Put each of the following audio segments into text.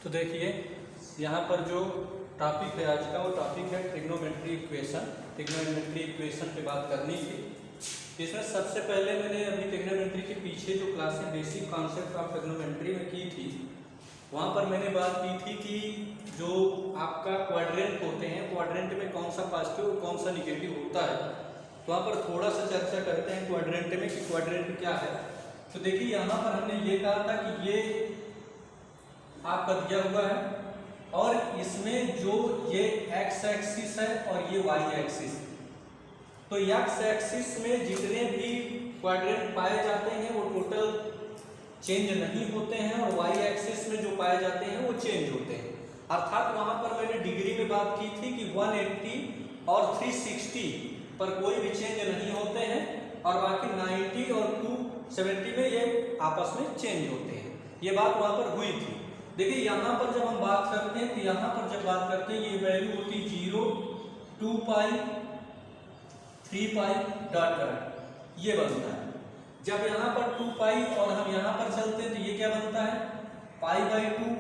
तो देखिए यहाँ पर जो टॉपिक है आज का वो टॉपिक है ट्रिग्नोमेट्री इक्वेशन। ट्रिग्नोमेट्री इक्वेशन पे बात करनी थी। इसमें सबसे पहले मैंने अभी ट्रिग्नोमेट्री के पीछे जो क्लासें बेसिक कॉन्सेप्ट ऑफ ट्रिग्नोमेट्री में की थी, वहाँ पर मैंने बात की थी कि जो आपका क्वाड्रेंट होते हैं, क्वाड्रेंट में कौन सा पॉजिटिव और कौन सा निगेटिव होता है। तो वहाँ पर थोड़ा सा चर्चा करते हैं क्वाड्रेंट में कि क्वाड्रेंट क्या है। तो देखिए यहाँ पर हमने ये कहा था कि ये आपका दिया हुआ है और इसमें जो ये एक्स एक्सिस है और ये वाई एक्सिस। तो एक्स एक्सिस में जितने भी क्वाड्रेंट पाए जाते हैं वो टोटल चेंज नहीं होते हैं और वाई एक्सिस में जो पाए जाते हैं वो चेंज होते हैं। अर्थात वहां पर मैंने डिग्री में बात की थी कि 180 और 360 पर कोई भी चेंज नहीं होते हैं और बाकी 90 और 270 में ये आपस में चेंज होते हैं। ये बात वहां पर हुई थी। देखिए यहाँ पर जब हम बात करते हैं तो यहाँ पर जब बात करते हैं ये वैल्यू होती 0, 2 पाई, 3 पाई डॉट डॉट ये बनता है। जब यहाँ पर 2 पाई और हम यहाँ पर चलते हैं तो ये क्या बनता है पाई by 2,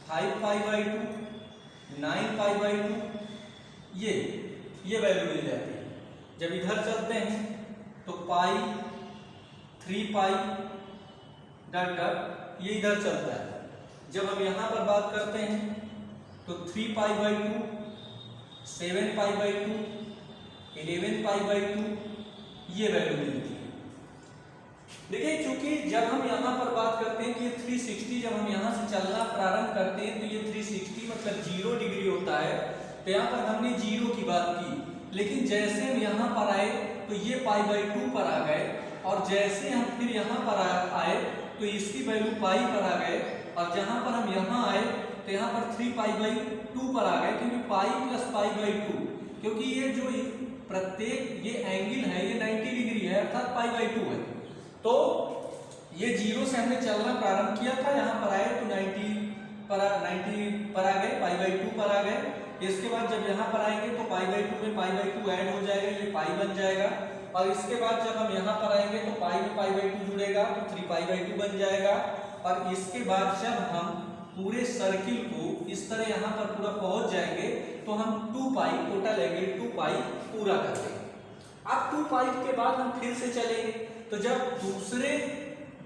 5 pi by 2, 9 pi by 2 ये वैल्यू मिल जाती है। जब इधर चलते हैं तो पाई, 3 पाई डॉट डॉट ये इधर चलता है। जब हम यहाँ पर बात करते हैं तो 3 पाई by 2, 7 pi by 2, 11 pi by 2 ये वैल्यू मिलती है। देखिए चूंकि जब हम यहाँ पर बात करते हैं कि 360 जब हम यहाँ से चलना प्रारंभ करते हैं तो ये 360 मतलब 0 डिग्री होता है। तो यहाँ पर हमने 0 की बात की, लेकिन जैसे हम यहाँ पर आए तो ये पाई बाई 2 पर आ गए और जैसे हम फिर यहाँ पर आए तो इसकी वैल्यू पाई पर आ गए और जहां पर हम यहाँ आए तो यहाँ पर 3 पाई बाई 2 पर आ गए, क्योंकि पाई प्लस पाई बाई 2, क्योंकि ये जो प्रत्येक ये एंगल है ये 90 डिग्री है अर्थात पाई बाई 2 है। तो ये 0 से हमने चलना प्रारंभ किया था, यहाँ पर आए तो 90 पर आ गए, पाई बाई 2 पर आ गए। इसके बाद जब यहाँ पर आएंगे तो पाई बाई 2 में पाई बाई 2 ऐड हो जाएगा, ये पाई बन जाएगा। और इसके बाद जब हम यहाँ पर आएंगे तो पाई में पाई बाई 2 जुड़ेगा तो 3 पाई बाई 2 बन जाएगा। और इसके बाद जब हम पूरे सर्किल को इस तरह यहाँ पर पूरा पहुंच जाएंगे तो हम 2 पाई टोटल लेंगे, 2 पाई पूरा कर देंगे। अब 2 पाई के बाद हम फिर से चलेंगे, तो जब दूसरे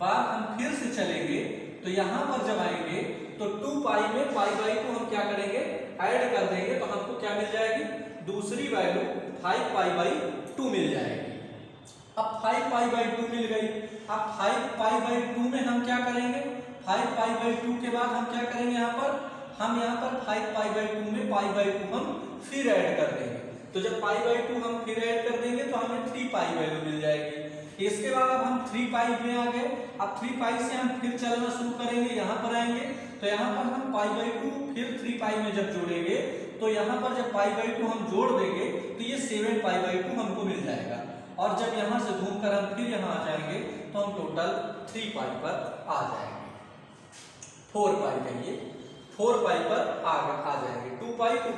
बार हम फिर से चलेंगे तो यहाँ पर जब आएंगे तो 2 पाई में पाई बाई 2 हम क्या करेंगे ऐड कर देंगे, तो हमको क्या मिल जाएगी दूसरी वैल्यू 5 पाई बाई 2 मिल जाएगी। अब 5 पाई बाई 2 मिल गई। अब 5 पाई बाई 2 में हम क्या करेंगे, 5 पाई बाई 2 के बाद हम क्या करेंगे यहाँ पर 5 पाई बाई 2 में पाई बाई 2 हम फिर ऐड कर देंगे। तो जब पाई बाई 2 हम फिर ऐड कर देंगे तो हमें 3 पाई वैल्यू मिल जाएगी। इसके बाद अब हम 3 पाई में आ गए। अब 3 पाई से हम फिर चलना शुरू करेंगे, यहाँ पर आएंगे तो यहाँ पर हम पाई बाई 2 फिर 3 पाई में जब जोड़ेंगे तो यहाँ पर जब पाई बाई 2 हम जोड़ देंगे तो ये 7 पाई बाई 2 हमको मिल जाएगा। और जब यहाँ से घूमकर हम फिर यहाँ आ जाएंगे तो हम टोटल 3 पाई पर आ जाएंगे, 4 पाई कहिए, 4 पाई पर आ जाएंगे। 2 पाई 4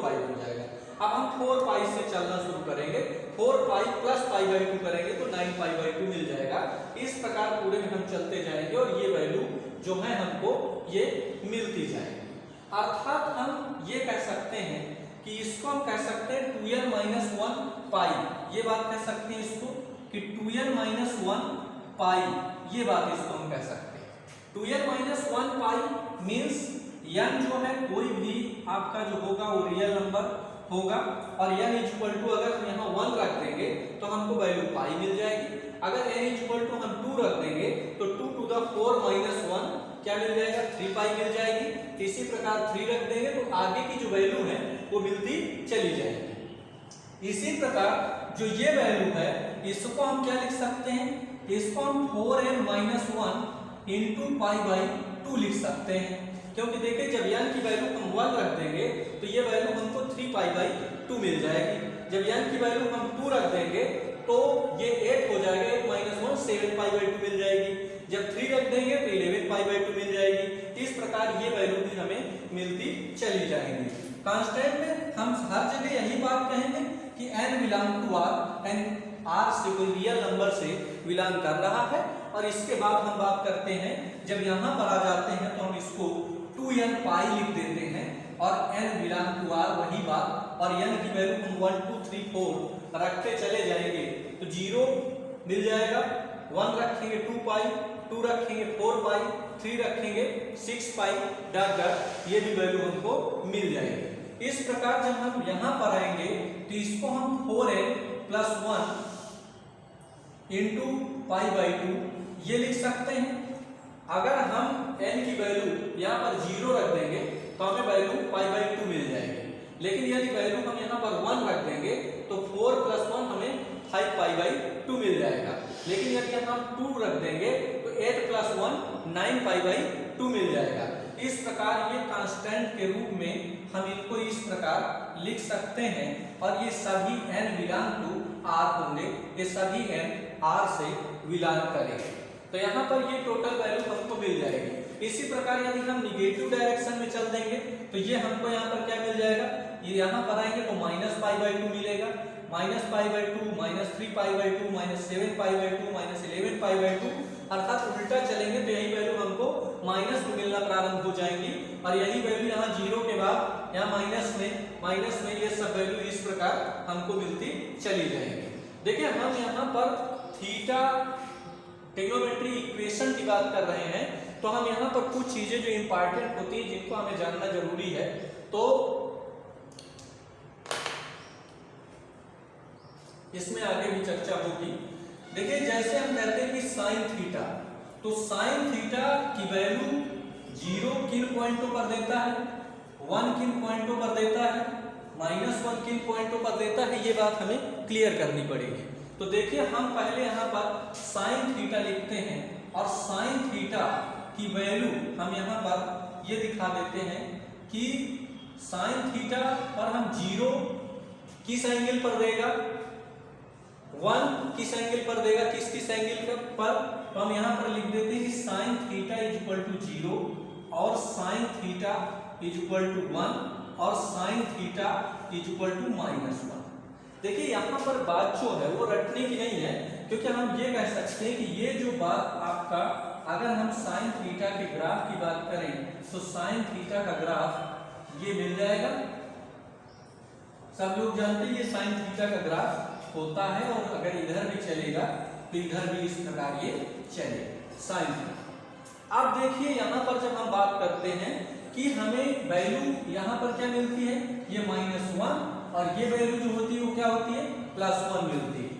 पाई हो जाएगा। अब हम 4 पाई से चलना शुरू करेंगे, 4 पाई प्लस पाई बाई 2 करेंगे तो 9 पाई बाई 2 मिल जाएगा। इस प्रकार पूरे में हम चलते जाएंगे और ये वैल्यू जो है हमको ये मिलती जाएगी। अर्थात हम ये कह सकते हैं कि इसको हम कह सकते हैं 2n माइनस 1 पाई, ये बात कह सकते हैं इसको कि 2n माइनस 1 पाई, ये बात इसको हम कह सकते हैं। 2n माइनस 1 पाई मीन्स n जो है कोई भी आपका जो होगा वो रियल नंबर होगा और n इक्वल टू अगर हम यहाँ 1 रख देंगे तो हमको वैल्यू पाई मिल जाएगी। अगर n इक्वल टू हम 2 रख देंगे तो 2 टू द 4 माइनस 1 क्या मिल जाएगा 3 पाई मिल जाएगी। इसी प्रकार 3 रख देंगे तो आगे की जो वैल्यू है वो मिलती चली जाएगी। इसी प्रकार जो ये वैल्यू है इसको हम क्या लिख सकते हैं, इसको हम 4n minus 1 into pi by 2 लिख सकते हैं, क्योंकि देखिए जब n की वैल्यू हम 1 रख देंगे तो ये वैल्यू हमको 3 पाई बाई 2 मिल जाएगी। जब n की वैल्यू हम 2 रख देंगे तो ये 8 हो जाएगा, 8 माइनस 1 7 पाई बाई 2 मिल जाएगी। जब 3 रख देंगे तो 11 पाई बाई 2 मिल जाएगी। इस प्रकार ये वैल्यू भी हमें मिलती चली जाएंगी। कांस्टेंट में हम हर जगह यही बात कहेंगे कि n belong to r, n r से कोई रियल नंबर से बिलोंग कर रहा है। और इसके बाद हम बात करते हैं जब यहाँ पर आ जाते हैं तो हम इसको 2n पाई लिख देते हैं और n बिलोंग टू r, वही बात, और n की वैल्यू हम 1 2 3 4 रखते चले जाएंगे तो 0 मिल जाएगा, 1 रखेंगे 2 पाई, 2 रखेंगे 4 पाई, 3 रखेंगे 6 पाई, डॉट डॉट ये भी वैल्यू हमको मिल जाएगी। इस प्रकार जब हम यहां पर आएंगे तो इसको हम 4n plus 1 into pi by 2 ये लिख सकते हैं। अगर हम n की वैल्यू यहाँ पर 0 रख देंगे तो हमें वैल्यू पाई बाई 2 मिल जाएगी, लेकिन यदि वैल्यू हम यहाँ पर 1 रख देंगे तो 4 प्लस 1 हमें 5 पाई बाई 2 मिल जाएगा, लेकिन यदि हम 2 रख देंगे तो 8 प्लस 1 9 पाई बाई 2 मिल जाएगा। इस प्रकार ये कांस्टेंट के रूप में हम इनको इस प्रकार लिख सकते हैं और ये सभी n बिलोंग टू r होंगे, ये सभी n r से बिलोंग करेंगे। तो यहाँ पर ये टोटल वैल्यू हमको मिल जाएगी। इसी प्रकार यदि हम निगेटिव डायरेक्शन में चल देंगे तो ये हमको यहाँ पर क्या मिल जाएगा, ये यहाँ पर आएंगे तो माइनस पाई बाई 2 मिलेगा, minus pi by 2, minus 3 pi by 2, minus 7 pi by 2, minus 11 pi by 2, अर्थात उल्टा चलेंगे तो यही वैल्यू हमको माइनस में मिलना प्रारंभ हो जाएंगी और यही वैल्यू यहाँ 0 के बाद यहाँ माइनस में ये सब वैल्यू इस प्रकार हमको मिलती चली जाएंगी। देखिए हम यहाँ पर थीटा ट्रिग्नोमेट्री इक्वेशन की बात कर रहे हैं, तो हम यहाँ पर कुछ चीजें जो इंपॉर्टेंट होती है जिनको हमें जानना जरूरी है, तो इसमें आगे भी चर्चा होगी। देखिए जैसे हम कहते हैं कि साइन थीटा, तो साइन थीटा की वैल्यू 0 किन पॉइंटों पर देता है, 1 किन पॉइंटों पर देता है, -1 किन पॉइंटों पर देता है, ये बात हमें क्लियर करनी पड़ेगी। तो देखिए हम पहले यहाँ पर साइन थीटा लिखते हैं और साइन थीटा की वैल्यू हम यहाँ पर ये दिखा देते हैं कि साइन थीटा पर हम 0 किस एंगल पर देगा, 1 किस एंगल पर देगा, किस एंगल पर, तो हम यहाँ पर लिख देते हैं कि sine theta is equal to 0 और sine theta is equal to 1 और sine theta is equal to -1। देखिए यहाँ पर बात जो है वो रटने की नहीं है, क्योंकि हम ये कह सकते हैं कि ये जो बात आपका, अगर हम साइन थीटा के ग्राफ की बात करें तो साइन थीटा का ग्राफ ये मिल जाएगा, सब लोग जानते हैं ये साइन थीटा का ग्राफ होता है और अगर इधर भी चलेगा तो इधर भी इस प्रकार ये चलेगा साइन थीटा। अब देखिए यहाँ पर जब हम बात करते हैं कि हमें वैल्यू यहाँ पर क्या मिलती है, ये -1 और ये वैल्यू जो होती है वो क्या होती है, +1 मिलती है।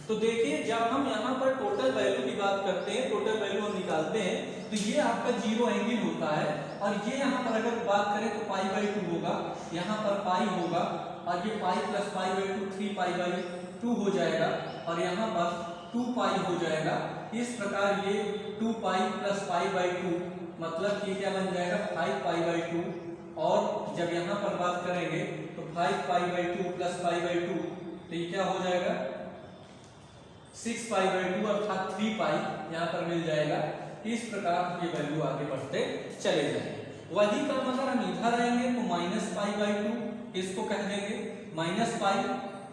तो देखिए जब हम यहाँ पर टोटल वैल्यू की बात करते हैं, टोटल वैल्यू हम निकालते हैं तो ये आपका 0 एंगल होता है और ये यहाँ पर अगर बात करें तो पाई बाई 2 होगा, यहाँ पर पाई होगा और ये pi plus pi by 2 3 pi by 2 हो जाएगा और यहाँ पर 2 पाई हो जाएगा। इस प्रकार ये 2 पाई प्लस पाई बाई 2 मतलब ये क्या बन जाएगा 5 पाई बाई 2 और जब यहाँ पर बात करेंगे तो 5 पाई बाई 2 प्लस पाई बाई 2 तो ये क्या हो जाएगा 6 पाई बाई 2 अर्थात 3 पाई यहाँ पर मिल जाएगा। इस प्रकार ये वैल्यू आगे बढ़ते चले जाएंगे। वही काम अगर हम इधर आएंगे तो -पाई बाई 2 इसको कह देंगे -पाई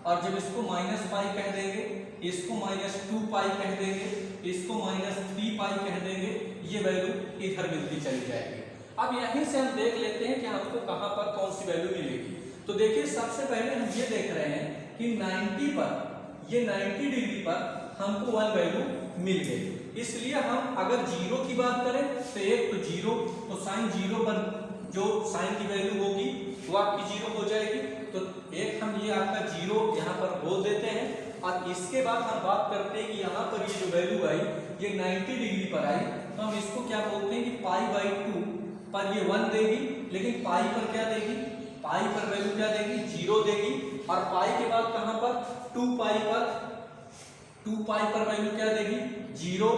और जब इसको -पाई कह देंगे, इसको -2 पाई कह देंगे, इसको -3 पाई कह देंगे, ये वैल्यू इधर मिलती चली जाएगी। अब यहीं से हम देख लेते हैं कि हमको कहां पर कौन सी वैल्यू मिलेगी। तो देखिए सबसे पहले हम ये देख रहे हैं कि 90 पर, ये 90 डिग्री पर हमको 1 वैल्यू मिल गई, इसलिए हम अगर 0 की बात करें तो एक तो 0, तो साइन 0 पर जो साइन की वैल्यू होगी वो आपकी 0 हो जाएगी, तो एक हम ये आपका 0 यहाँ पर बोल देते हैं। और इसके बाद हम बात करते हैं कि यहाँ पर ये जो वैल्यू आई ये 90 डिग्री पर आई, तो हम इसको क्या बोलते हैं कि पाई बाई 2 पर ये 1 देगी, लेकिन पाई पर क्या देगी, पाई पर वैल्यू क्या देगी 0 देगी और पाई के बाद कहां पर 2 पाई पर वैल्यू क्या देगी 0।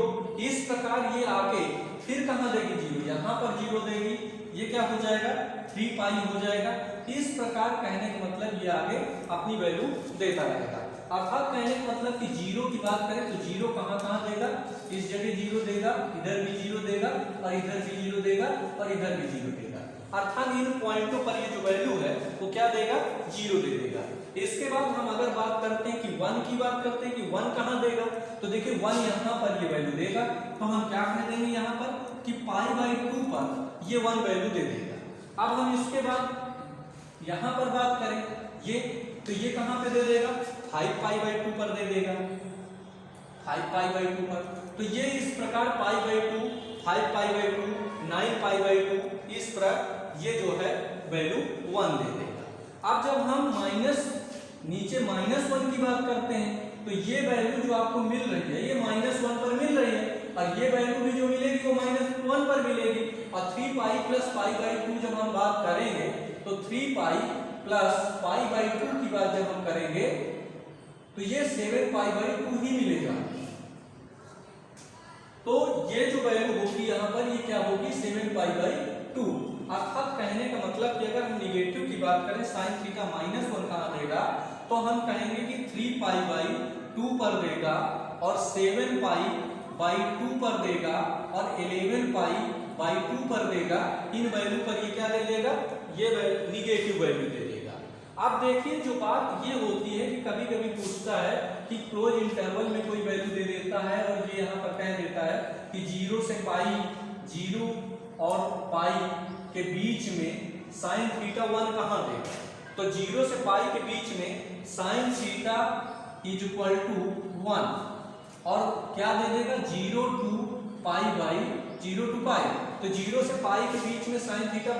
इस प्रकार ये आके फिर कहां देगी 0, यहाँ पर 0 देगी, ये क्या हो जाएगा 3 पाई हो जाएगा। इस प्रकार कहने का मतलब ये आगे अपनी वैल्यू देता रहेगा। अर्थात कहने का मतलब कि 0 की बात करें तो 0 कहां देगा, इस जगह 0 देगा, इधर भी 0 देगा और इधर भी 0 देगा और इधर भी 0 देगा, अर्थात इन पॉइंटों पर ये जो वैल्यू है वो क्या देगा 0 दे देगा। इसके बाद हम अगर बात करते हैं कि 1 की बात करते हैं कि 1 कहां देगा, तो देखिए 1 यहाँ पर ये वैल्यू देगा, तो हम क्या कह देंगे यहाँ पर कि पाई बाई 2 पर ये 1 वैल्यू दे देगा। अब हम इसके बाद यहाँ पर बात करें ये, तो ये कहाँ पे दे देगा, 5 पाई बाई 2 पर दे देगा, 5 पाई बाई 2 पर। तो ये इस प्रकार पाई by 2, 5 pi by 2, 9 pi by 2, इस प्रकार ये जो है वैल्यू 1 दे देगा। अब जब हम नीचे -1 की बात करते हैं तो ये वैल्यू जो आपको मिल रही है ये -1 पर मिल रही है, और ये वैल्यू भी जो मिलेगी वो -1 पर मिलेगी। और 3 पाई प्लस पाई बाई 2 जब हम बात करेंगे तो 3 पाई प्लस पाई बाई 2 की बात जब हम करेंगे तो ये 7 पाई बाई 2 ही मिलेगा। तो ये जो वैल्यू होगी यहाँ पर ये क्या होगी, 7 पाई बाई 2। अर्थात कहने का मतलब कि अगर हम निगेटिव की बात करें साइन थीटा -1 कहाँ देगा, तो हम कहेंगे कि 3 पाई बाई 2 पर देगा, और 7 पाई बाई 2 पर देगा, और 11 पाई बाई 2 पर देगा। इन वैल्यू पर ये क्या ले लेगा, ये निगेटिव वैल्यू दे देगा। अब देखिए जो बात ये होती है कि कभी कभी पूछता है कि क्लोज इंटरवल में कोई वैल्यू दे देता है, और ये यहाँ पर कह देता है कि 0 से पाई, 0 और पाई के बीच में साइन थीटा 1 कहाँ देगा। तो 0 से पाई के बीच में sine theta is equal to 1, और क्या दे देगा, 0 to pi by 0 to pi. तो 0 से पाई के बीच में साइन थीटा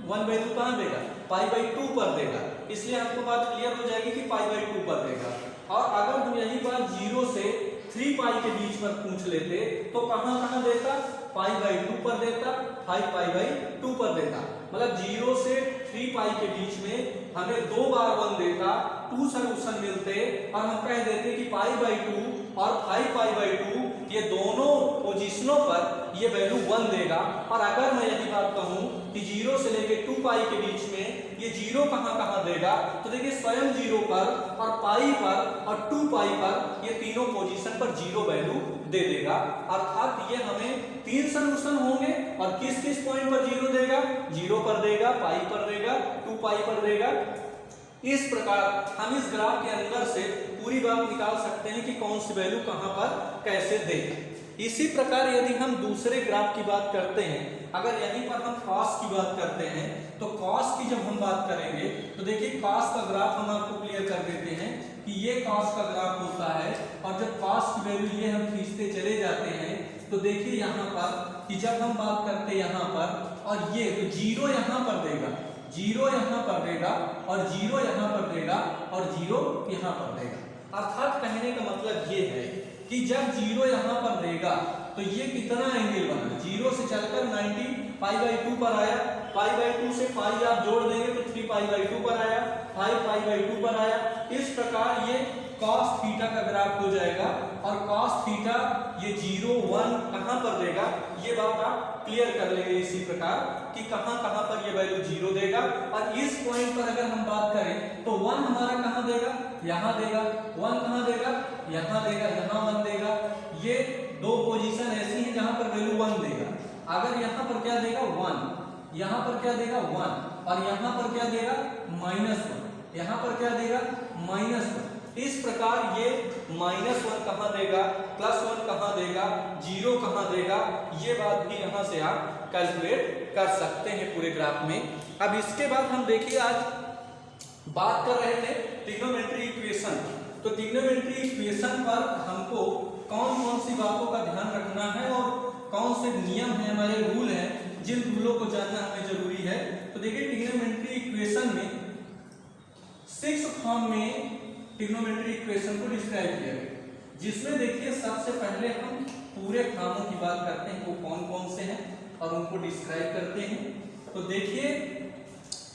1 वैल्यू कहाँ देगा, पाई बाई 2 पर देगा। इसलिए आपको बात क्लियर हो जाएगी कि पाई बाई 2 पर देगा। और अगर हम यही बात 0 से 3 पाई के बीच पर पूछ लेते तो कहाँ कहाँ देता, पाई बाई 2 पर देता, 5 पाई बाई 2 पर देता। मतलब 0 से 3 पाई के बीच में हमें 2 बार 1 देता, 2 सॉल्यूशन मिलते, और हम कह देते कि पाई बाई 2 और 5 पाई बाई 2 ये दोनों पोजीशनों पर ये वैल्यू 1 देगा। और अगर मैं यही बात कहूं कि 0 से लेके 2 पाई के बीच में ये 0 कहाँ कहाँ देगा, तो देखिए स्वयं 0 पर और पाई पर और 2 पाई पर ये तीनों पोजीशन पर 0 वैल्यू दे देगा। अर्थात ये हमें 3 सॉल्यूशन होंगे, और किस किस पॉइंट पर 0 देगा, 0 पर देगा, पाई पर देगा, 2 पाई पर देगा। इस प्रकार हम इस ग्राफ के अंदर से पूरी बात निकाल सकते हैं कि कौन सी वैल्यू कहां पर कैसे देगा। इसी प्रकार यदि हम दूसरे ग्राफ की बात करते हैं, अगर यहीं पर हम कॉस की बात करते हैं, तो कॉस की जब हम बात करेंगे तो देखिए कॉस का ग्राफ हम आपको क्लियर कर देते हैं कि ये कॉस का ग्राफ होता है, और जब कॉस की वैल्यू ये हम खींचते चले जाते हैं तो देखिए यहाँ पर कि जब हम बात करते हैं यहाँ पर, और ये तो 0 यहाँ पर देगा, 0 यहाँ पर देगा, और 0 यहाँ पर देगा, और 0 यहाँ पर देगा। अर्थात कहने का मतलब ये है कि जब 0 यहाँ पर देगा तो ये कितना एंगल बना, 0 से चलकर 90 पाई बाई 2 पर आया, पाई बाई 2 से पाई आप जोड़ देंगे तो 3 पाई बाई 2 पर आया, 5 पाई बाई 2 पर आया। इस प्रकार ये cos थीटा का ग्राफ हो जाएगा, और cos थीटा ये 0 1 कहाँ पर देगा, ये बात आप क्लियर कर लेंगे इसी प्रकार कि कहाँ कहाँ पर ये वैल्यू 0 देगा। और इस पॉइंट पर अगर हम बात करें तो 1 हमारा कहाँ देगा, यहाँ देगा, 1 कहाँ देगा, यहाँ देगा, यहाँ 1 देगा। ये दो पोजीशन ऐसी हैं जहाँ पर वैल्यू 1 देगा। अगर यहाँ पर क्या देगा 1, यहाँ पर क्या देगा 1, और यहाँ पर क्या देगा -1, यहाँ पर क्या देगा -1। इस प्रकार ये -1 कहाँ देगा, +1 कहाँ देगा, 0 कहाँ देगा, ये बात भी यहाँ से आप कैलकुलेट कर सकते हैं पूरे ग्राफ में। अब इसके बाद हम देखिए आज बात कर रहे थे ट्रिग्नोमेट्री इक्वेशन। तो ट्रिग्नोमेट्री इक्वेशन पर हमको कौन कौन सी बातों का ध्यान रखना है और कौन से नियम हैं, हमारे रूल हैं, जिन रूलों को जानना हमें जरूरी है। तो देखिए ट्रिग्नोमेट्री इक्वेशन में 6 फॉर्म में ट्रिग्नोमेट्री इक्वेशन को डिस्क्राइब किया गया, जिसमें देखिए सबसे पहले हम पूरे फॉर्मों की बात करते हैं, वो कौन कौन से हैं और उनको डिस्क्राइब करते हैं। तो देखिए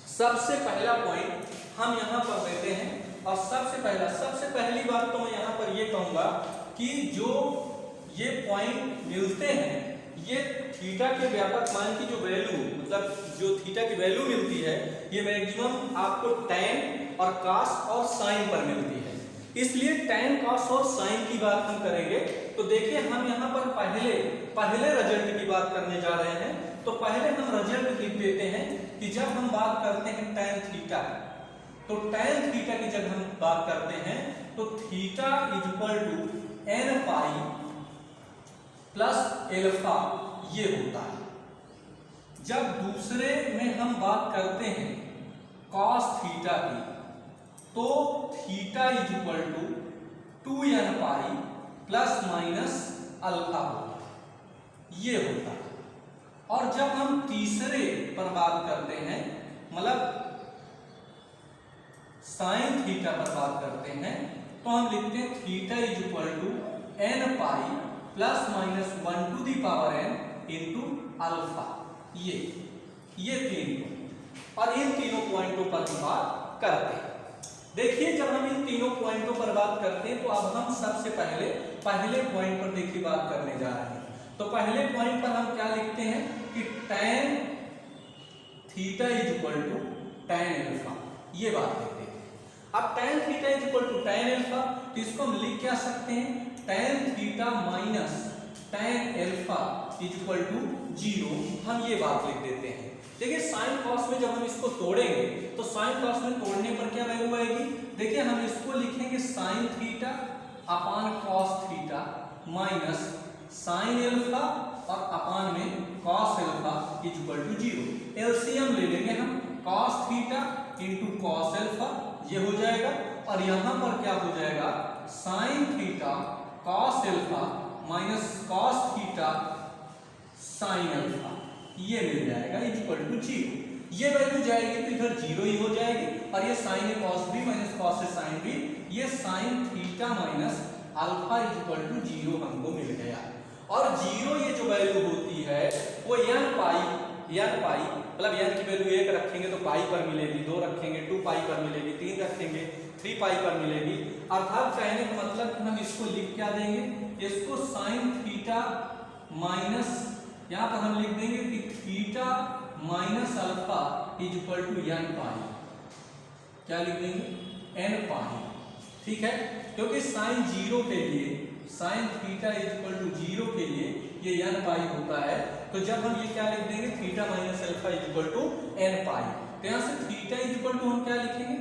सबसे पहला पॉइंट हम यहाँ पर देते हैं, और सबसे पहली बात तो मैं यहाँ पर ये कहूँगा कि जो ये पॉइंट मिलते हैं ये थीटा के व्यापक मान की जो वैल्यू, मतलब जो थीटा की वैल्यू मिलती है, ये मैक्सिमम आपको tan और cos और sin पर मिलती है। इसलिए tan, cos और sin की बात हम करेंगे। तो देखिए हम यहाँ पर पहले रिजल्ट की बात करने जा रहे हैं। तो पहले हम रिजल्ट लिख देते हैं कि जब हम बात करते हैं tan थीटा, तो tan थीटा की जब हम बात करते हैं तो theta is equal to n pi plus alpha, ये होता है। जब दूसरे में हम बात करते हैं cos थीटा की, तो theta is equal to 2n pi plus minus alpha होता है, ये होता है। और जब हम तीसरे पर बात करते हैं, मतलब साइन थीटा पर बात करते हैं, तो हम लिखते हैं theta is equal to n pi plus minus 1 to the power n into alpha. ये तीन पॉइंट, और इन तीनों पॉइंटों पर हम बात करते हैं। देखिए जब हम इन तीनों पॉइंटों पर बात करते हैं, तो अब हम सबसे पहले पॉइंट पर देखिए बात करने जा रहे हैं। तो पहले पॉइंट पर हम क्या लिखते हैं कि tan theta is equal to tan alpha, ये बात लिखते हैं। अब tan theta is equal to tan alpha, तो इसको हम लिख क्या सकते हैं, tan theta minus tan alpha is equal to 0, हम ये बात लिख देते हैं। देखिए साइन कॉस में जब हम इसको तोड़ेंगे, तो साइन कॉस में तोड़ने पर क्या वैल्यू आएगी, देखिए हम इसको लिखेंगे sine theta upon cos theta minus sine alpha और अपान में cos alpha is equal to 0। LCM ले लेंगे हम, cos theta into cos alpha, ये हो जाएगा। और यहां पर क्या हो जाएगा, sine theta cos alpha minus cos theta sine alpha, ये मिल जाएगा इज इक्वल टू 0। ये वैल्यू जाएगी तो इधर 0 ही हो जाएगी, और ये sine A cos B minus cos A sine B, ये sine theta minus alpha is equal to 0 हमको मिल गया। और 0 ये जो वैल्यू होती है वो n पाई मतलब n की वैल्यू 1 रखेंगे तो पाई पर मिलेगी, 2 रखेंगे 2 पाई पर मिलेगी, 3 रखेंगे 3 पाई पर मिलेगी। अर्थात कहने का मतलब कि हम इसको लिख क्या देंगे, इसको साइन थीटा माइनस, यहाँ पर हम लिख देंगे कि theta minus alpha is equal to n pi, क्या लिख देंगे n पाई, ठीक है। क्योंकि साइन 0 के लिए, sine theta is equal to 0 के लिए ये n पाई होता है, तो जब हम ये क्या लिख देंगे theta minus alpha is equal to n pi, तो यहाँ से थीटा इज इक्वल टू हम क्या लिखेंगे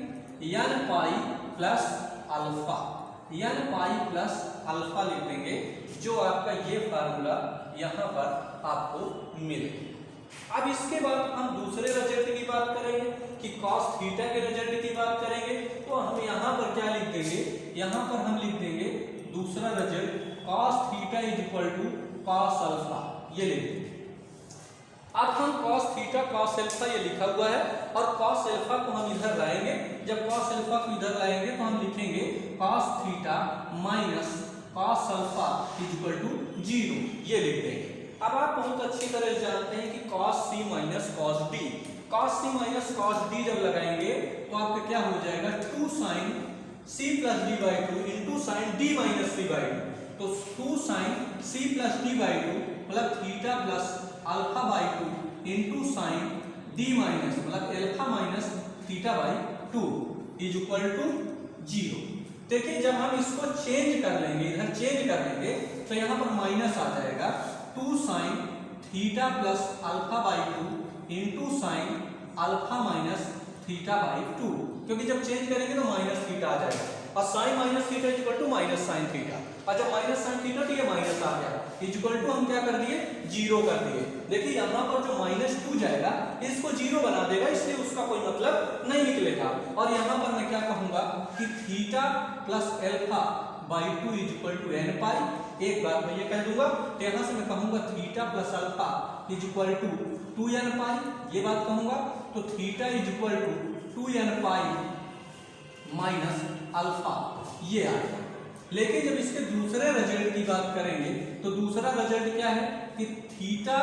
n pi plus alpha, n pi plus alpha लिख देंगे, जो आपका ये फार्मूला यहाँ पर आपको मिलेगा। अब इसके बाद हम दूसरे रिजल्ट की बात करेंगे कि cos थीटा के रिजल्ट की बात करेंगे, तो हम यहाँ पर क्या लिख देंगे, यहाँ पर हम लिख देंगे दूसरा result cos theta is equal to cos alpha, ये लिख देंगे। अब हम cos थीटा cos अल्फा ये लिखा हुआ है, और cos अल्फा को हम इधर लाएंगे। जब cos अल्फा को इधर लाएंगे तो हम लिखेंगे cos theta minus cos alpha is equal to 0, ये लिख देंगे। अब आप बहुत अच्छी तरह से जानते हैं कि cos c minus cos d, cos c minus cos d जब लगाएंगे तो आपका क्या हो जाएगा 2 sin c plus d by 2 into sine d minus c by 2, तो 2 sin c plus d by 2 मतलब theta plus alpha by 2 into sine d minus मतलब alpha minus theta by 2 is equal to 0। देखिए जब हम इसको change कर लेंगे, इधर चेंज कर लेंगे, तो यहाँ पर माइनस आ जाएगा 2 sin theta plus alpha by 2 into sine alpha minus theta by 2, क्योंकि जब चेंज करेंगे तो माइनस थीटा आ जाएगा, और sine minus theta is equal to minus sine theta, और जब माइनस साइन थीटा तो ये माइनस आ गया, इज इक्वल टू हम क्या कर दिए 0 कर दिए। देखिए यहाँ पर जो -2 जाएगा इसको 0 बना देगा, इसलिए उसका कोई मतलब नहीं निकलेगा। और यहाँ पर मैं क्या कहूँगा कि theta plus alpha by 2 is equal to n pi, एक बार मैं ये कह दूंगा, तो यहाँ से मैं कहूँगा theta plus alpha is equal to 2n pi, ये बात कहूँगा, तो theta is equal to 2n pi minus alpha, ये आएगा। लेकिन जब इसके दूसरे रिजल्ट की बात करेंगे, तो दूसरा रिजल्ट क्या है कि थीटा,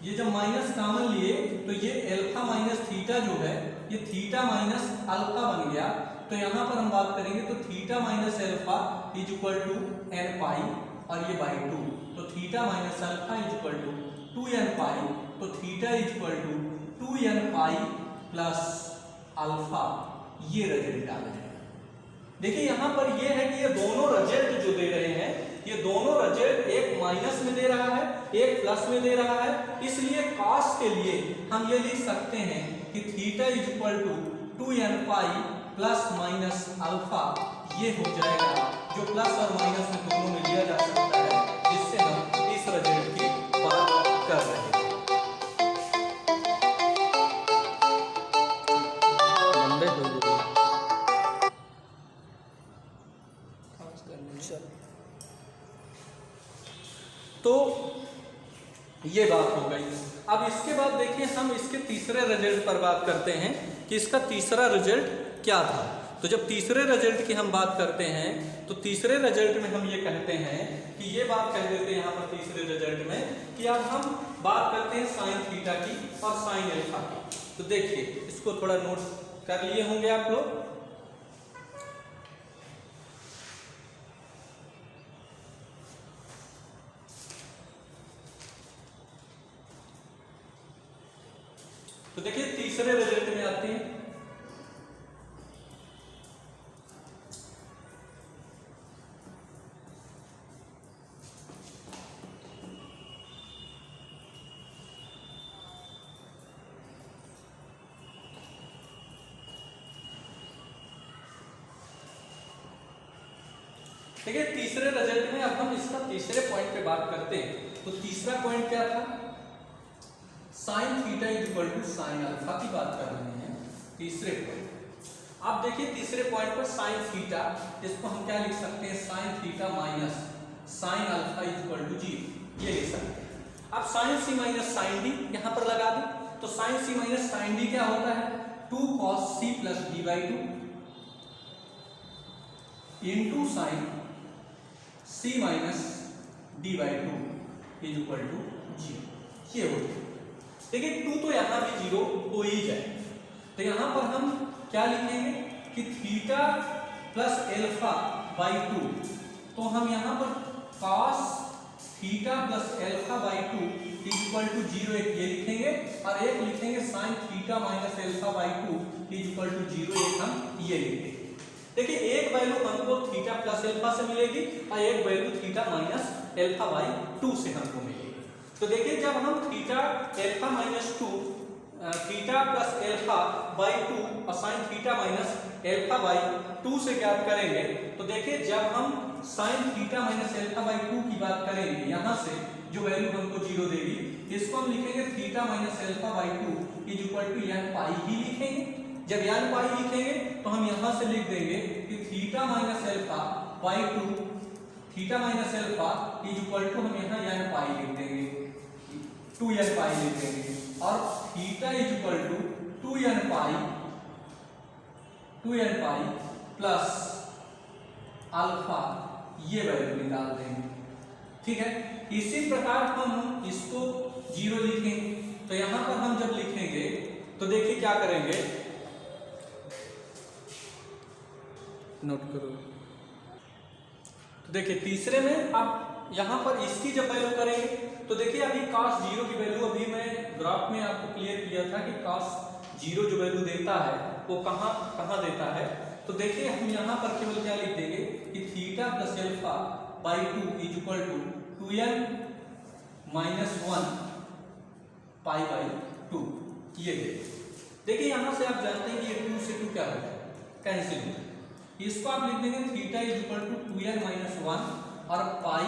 ये जब माइनस कॉमन लिए तो ये अल्फा माइनस थीटा जो है ये थीटा माइनस अल्फा बन गया, तो यहाँ पर हम बात करेंगे तो theta minus alpha is equal to n pi और ये बाई 2, तो theta minus alpha is equal to 2n pi, तो theta is equal to 2n pi plus alpha, ये रिजल्ट आ जाएगा। देखिए यहाँ पर ये है कि ये दोनों रिजल्ट जो दे रहे हैं, ये दोनों रिजल्ट एक माइनस में दे रहा है, एक प्लस में दे रहा है, इसलिए cos के लिए हम ये लिख सकते हैं कि theta is equal to 2n pi plus minus alpha, ये हो जाएगा, जो प्लस और माइनस में दोनों में लिया जा सकता है, जिससे हम इस रिजल्ट की गई। अब इसके बाद देखिए हम इसके तीसरे रिजल्ट पर बात करते हैं कि इसका तीसरा रिजल्ट क्या था। तो जब तीसरे रिजल्ट की हम बात करते हैं तो तीसरे रिजल्ट में हम ये कहते हैं कि ये बात कह देते हैं यहाँ पर तीसरे रिजल्ट में कि अब हम बात करते हैं साइन थीटा की और साइन अल्फा की। तो देखिए इसको थोड़ा नोट कर लिए होंगे आप लोग। तो देखिए तीसरे रिजल्ट में आती है देखिए तीसरे रिजल्ट में अब हम इसका तीसरे पॉइंट पे बात करते हैं। तो तीसरा पॉइंट क्या था, sine theta equal to sine alpha की बात कर रहे हैं तीसरे पॉइंट। आप देखिए तीसरे पॉइंट पर साइन थीटा, इसको हम क्या लिख सकते हैं, sine theta minus sine alpha equal to 0 ये लिख सकते हैं। अब sine C minus sine D यहां पर लगा दें तो sine C minus sine D क्या होता है, 2 cos c plus D by 2 into sine c minus D by 2 is equal to 0 ये होता है। देखिए 2 तो यहां भी 0 हो ही जाए तो यहां पर हम क्या लिखेंगे कि थीटा प्लस एल्फा बाई 2, तो हम यहां पर cos theta plus alpha by 2 equal to 0 एक ये लिखेंगे और एक लिखेंगे sine theta minus alpha by 2 equal to 0 एक हम ये लिखेंगे। देखिए एक वैल्यू हमको थीटा प्लस एल्फा से मिलेगी और एक value theta minus alpha by 2 से हमको मिलेगी। तो देखिए जब हम theta alpha minus 2 theta plus alpha by 2 और sine theta minus alpha by 2 से ज्ञात करेंगे तो देखिए जब हम sign theta minus alpha by 2 की बात करेंगे यहाँ से जो वैल्यू हमको 0 देगी इसको हम लिखेंगे theta minus alpha by 2 is equal to n pi ही लिखेंगे। जब यान पाई लिखेंगे तो हम यहां से लिख देंगे कि theta minus alpha by 2 theta minus alpha is equal to हम यहां यान पाई लिख देंगे 2 यान पाई लिख देंगे और थीटा इज इक्वल टू 2 यान पाई प्लस अल्फा ये वैल्यू निकाल देंगे। ठीक है, इसी प्रकार हम इसको 0 लिखेंगे तो यहां पर हम जब लिखेंगे तो देखिए क्या करेंगे, नोट करो। तो देखिए तीसरे में अब यहां पर इसकी जब वैल्यू करेंगे तो देखिए अभी cos 0 की वैल्यू अभी मैं ग्राफ में आपको क्लियर किया था कि cos 0 जो वैल्यू देता है वो कहां देता है। तो देखिए हम यहां पर केवल क्या लिख देंगे कि theta plus alpha by 2 is equal to 2n minus 1 pi by 2 ये देखिए यहां से आप जानते हैं कि ये 2 से 2 क्या हो जाए कैंसिल हो जाए। इसको आप लिख देंगे theta is equal to 2n minus 1 और पाई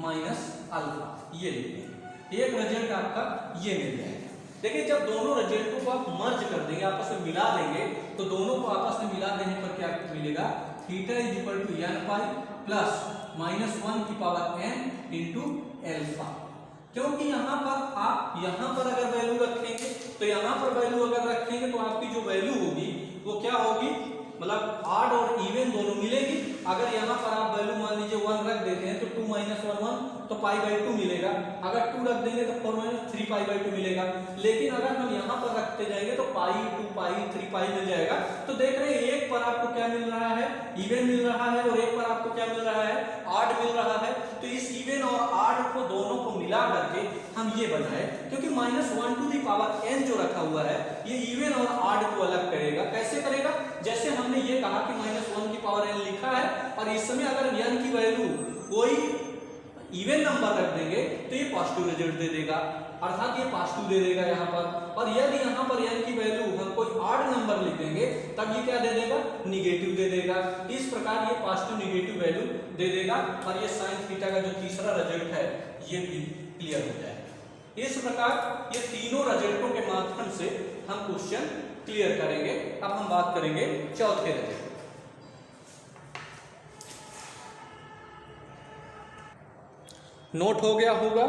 माइनस अल्फा ये लिख देंगे। एक रिजल्ट आपका ये मिल जाएगा। देखिए जब दोनों रिजल्टों को आप मर्ज कर देंगे आपस में मिला देंगे तो दोनों को आपस में मिला देने पर क्या मिलेगा, theta is equal to n pi plus minus 1 की पावर n इंटू एल्फा। क्योंकि यहाँ पर आप यहाँ पर अगर वैल्यू रखेंगे तो यहाँ पर वैल्यू अगर रखेंगे तो आपकी जो वैल्यू होगी वो क्या होगी, मतलब ऑड और इवन दोनों मिलेगी। अगर यहाँ पर आप वैल्यू मान लीजिए 1 रख देते हैं तो 2 माइनस 1 1 तो पाई बाई 2 मिलेगा। अगर 2 रख देंगे तो 4 माइनस 3 पाई बाई 2 मिलेगा। लेकिन अगर हम यहाँ पर रखते जाएंगे तो पाई 2 पाई 3 पाई मिल जाएगा। तो देख रहे हैं एक पर आपको क्या मिल रहा है, इवन मिल रहा है और एक पर आपको क्या मिल रहा है, ऑड मिल रहा है। तो इस इवन और ऑड को दोनों को मिला करके हम ये बनाए, क्योंकि minus 1 to the power n जो रखा हुआ है ये इवन और ऑड को अलग करेगा। कैसे करेगा, जैसे हमने ये कहा कि माइनस 1 की पावर n लिखा है और इस समय अगर n की वैल्यू कोई इवन नंबर रख देंगे तो ये पॉजिटिव रिजल्ट दे देगा, अर्थात ये पॉजिटिव दे देगा यहाँ पर। और यदि यहाँ पर n की वैल्यू हम कोई ऑड नंबर लिख देंगे तब ये क्या दे देगा, निगेटिव दे देगा। इस प्रकार ये पॉजिटिव निगेटिव वैल्यू दे देगा और ये साइन थीटा का जो तीसरा रिजल्ट है ये भी क्लियर हो जाएगा। इस प्रकार ये तीनों रिजल्टों के माध्यम से हम क्वेश्चन क्लियर करेंगे। अब हम बात करेंगे चौथे रिजल्ट। नोट हो गया होगा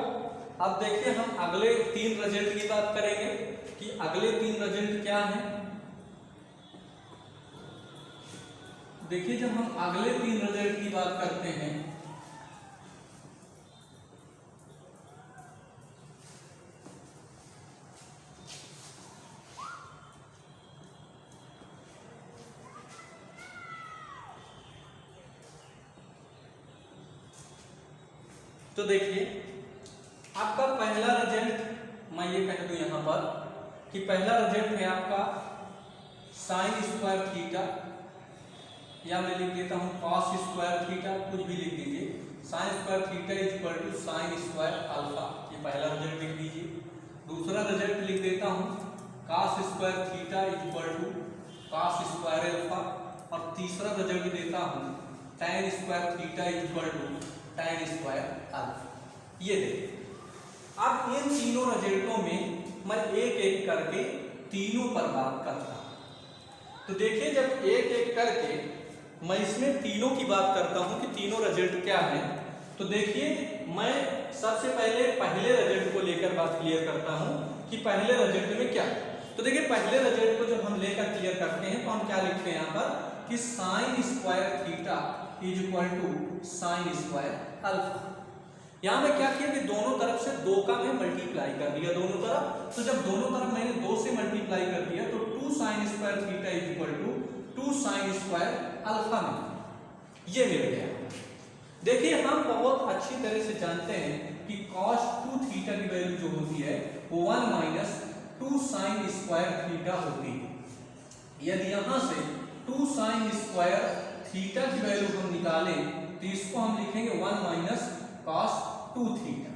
अब देखिए हम अगले 3 रिजल्ट की बात करेंगे कि अगले 3 रिजल्ट क्या हैं। देखिए जब हम अगले 3 रिजल्ट की बात करते हैं तो देखिए आपका पहला रिजल्ट मैं ये कह दूं यहां पर कि पहला रिजल्ट है आपका साइन स्क्वायर थीटा, या मैं लिख देता हूं कॉस स्क्वायर थीटा, कुछ भी लिख दीजिए। Sine square theta is equal to sine square alpha, ये पहला रिजल्ट लिख दीजिए। दूसरा रिजल्ट लिख देता हूं cos square theta is equal to cos square alpha, और तीसरा रिजल्ट देता हूं tan square theta is equal to tan square alpha. ये देखिए अब इन तीनों रिजल्टों में मैं एक एक करके तीनों पर बात करता हूं। तो देखिए जब एक एक करके मैं इसमें तीनों की बात करता हूं कि तीनों रिजल्ट क्या है, तो देखिए मैं सबसे पहले रिजल्ट को लेकर बात क्लियर करता हूं कि पहले रिजल्ट में क्या है। तो देखिए पहले रिजल्ट को जब हम लेकर क्लियर करते हैं तो हम क्या लिखते हैं यहाँ पर कि sine square theta is equal to sine square alpha. यहां में क्या किया कि दोनों तरफ से 2 का मैं मल्टीप्लाई कर दिया दोनों तरफ। तो जब दोनों तरफ मैंने 2 से मल्टीप्लाई कर दिया तो 2 sine square theta is equal to 2 sine square alpha में ये मिल गया। देखिए हम बहुत अच्छी तरह से जानते हैं कि cos 2 थीटा की वैल्यू जो होती है वो 1 माइनस 2 साइन स्क्वायर थीटा होती है। यदि यहां से 2 साइन स्क्वायर थीटा की वैल्यू हम निकालें तो इसको हम लिखेंगे 1 माइनस cos 2 थीटा।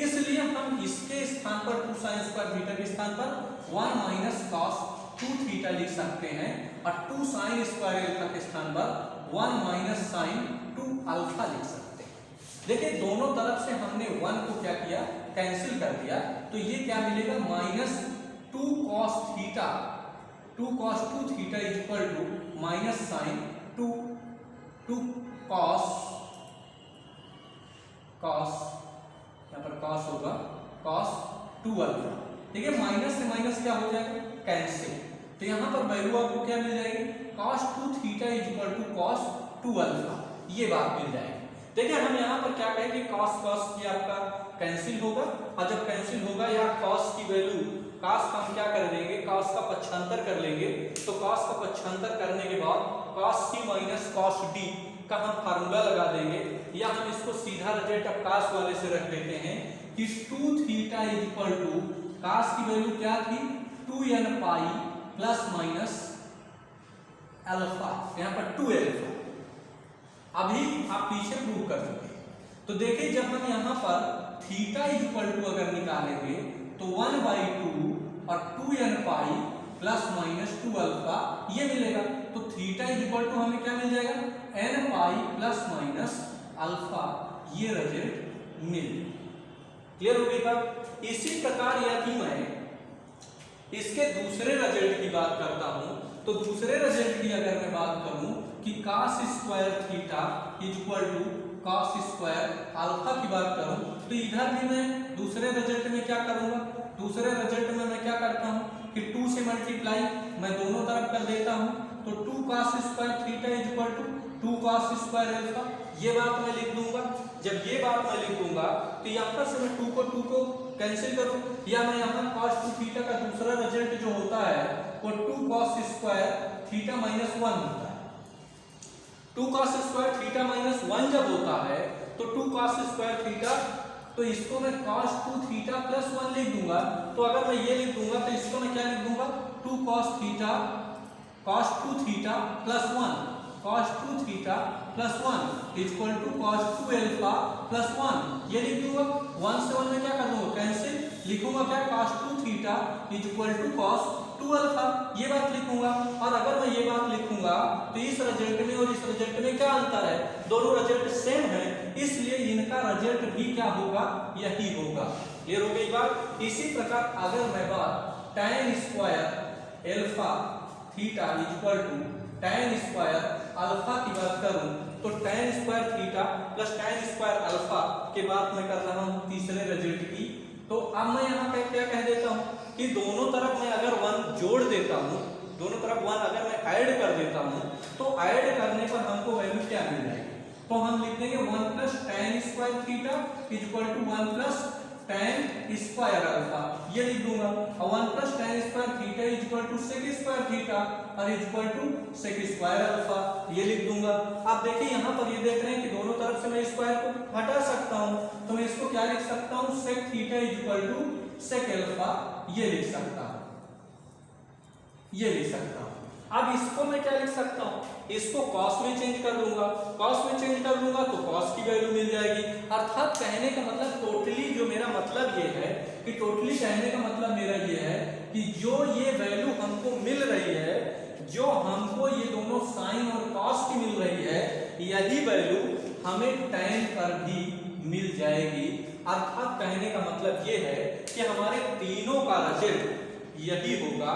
इसलिए हम इसके स्थान पर 2 साइन स्क्वायर थीटा के स्थान पर 1 माइनस cos 2 थीटा लिख सकते हैं, और 2 साइन स्क्वायर अल्फा के स्थान पर 1 माइनस साइन 2 अल्फा लिख सकते हैं। देखिए दोनों तरफ से हमने 1 को क्या किया, कैंसिल कर दिया, तो ये क्या मिलेगा minus 2 cos theta, 2 cos 2 theta is equal to minus sine 2 cos यहाँ पर cos होगा cos 2 अल्फा। ठीक है, माइनस से माइनस क्या हो जाएगा, कैंसिल। तो यहाँ पर वैल्यू आपको क्या मिल जाएगी, cos 2 theta is equal to cos 2 alpha, ये बात मिल जाएगी। देखिए हम यहाँ पर क्या कहेंगे cos की आपका कैंसिल होगा, और जब कैंसिल होगा या cos की वैल्यू cos का हम क्या कर देंगे, cos का पक्षांतर कर लेंगे। तो cos का पक्षांतर करने के बाद cos c minus cos d का हम फार्मूला लगा देंगे, या हम इसको सीधा रिजल्ट अब cos वाले से रख देते हैं कि 2 theta is equal to cos की वैल्यू क्या थी 2n pi plus minus alpha, यहाँ पर 2 अल्फा। अभी आप पीछे प्रूव कर सकते हैं। तो देखिए जब हम यहाँ पर थीटा इज इक्वल टू अगर निकालेंगे तो 1/2 और 2n pi plus minus 2 alpha ये मिलेगा। तो थीटा इज इक्वल टू हमें क्या मिल जाएगा, n pi plus minus alpha, ये रिजल्ट मिल। क्लियर हो गई बात। इसी प्रकार यदि मैं इसके दूसरे रिजल्ट की बात करता हूं, तो दूसरे रिजल्ट की अगर मैं बात करूं कि cos square theta is equal to cos square alpha की बात करूं, तो इधर भी मैं दूसरे रिजल्ट में क्या करूंगा, दूसरे रिजल्ट में मैं क्या करता हूं कि 2 से मल्टीप्लाई मैं दोनों तरफ कर देता हूं। तो 2 cos square theta is equal to 2 cos square alpha, ये बात मैं लिख दूंगा। जब ये बात मैं लिख दूंगा तो यहाँ से मैं 2 को कैंसिल करूं, या मैं यहाँ cos 2 थीटा का दूसरा रिजल्ट जो होता है वो 2 cos स्क्वायर थीटा माइनस 1 होता है। 2 cos स्क्वायर थीटा माइनस 1 जब होता है तो 2 cos स्क्वायर थीटा, तो इसको मैं cos 2 थीटा प्लस 1 लिख दूंगा। तो अगर मैं ये लिख दूंगा तो इसको मैं क्या लिख दूंगा 2 cos 2 theta plus 1, cos 2 theta plus 1 is equal to cos 2 alpha plus 1, ये लिख दूंगा। 1 से 1 में क्या कर दूंगा, कैंसिल, लिखूंगा क्या cos 2 theta is equal to cos 2 alpha, ये बात लिखूंगा। और अगर मैं ये बात लिखूंगा तो इस रिजल्ट में और इस रिजल्ट में क्या अंतर है, दोनों रिजल्ट सेम है, इसलिए इनका रिजल्ट भी क्या होगा, यही होगा। क्लियर हो गई बात। इसी प्रकार अगर मैं बात tan square alpha theta is equal to tan square alpha की बात करूं, तो tan square theta plus tan square alpha के बात मैं कर रहा हूं तीसरे रिजल्ट की तो अब मैं यहाँ पे क्या कह देता हूँ कि दोनों तरफ मैं अगर 1 जोड़ देता हूँ, दोनों तरफ 1 अगर मैं ऐड कर देता हूँ तो ऐड करने पर हमको वैल्यू क्या मिल जाएगी? तो हम लिख देंगे 1 plus tan square theta equal to 1 plus tan square alpha, ये लिख दूंगा। और 1 plus tan square theta equal to sec square theta और equal to sec square alpha, ये लिख दूंगा। आप देखिए यहाँ पर ये देख रहे हैं कि दोनों तरफ से मैं स्क्वायर को हटा सकता हूँ, तो मैं इसको क्या लिख सकता हूँ? sec theta equal to sec alpha, ये लिख सकता हूँ, ये लिख सकता हूँ। अब इसको मैं क्या लिख सकता हूँ? इसको cos में चेंज कर लूंगा, cos में चेंज कर लूंगा तो cos की वैल्यू मिल जाएगी। अर्थात कहने का मतलब टोटली जो मेरा मतलब ये है कि टोटली कहने का मतलब मेरा ये है कि जो ये वैल्यू हमको मिल रही है, जो हमको ये दोनों साइन और cos की मिल रही है, यही वैल्यू हमें tan पर भी मिल जाएगी। अर्थात कहने का मतलब ये है कि हमारे तीनों का रिजल्ट यही होगा।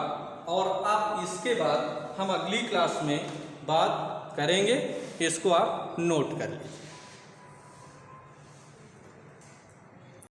और अब इसके बाद हम अगली क्लास में बात करेंगे, इसको आप नोट कर लीजिए।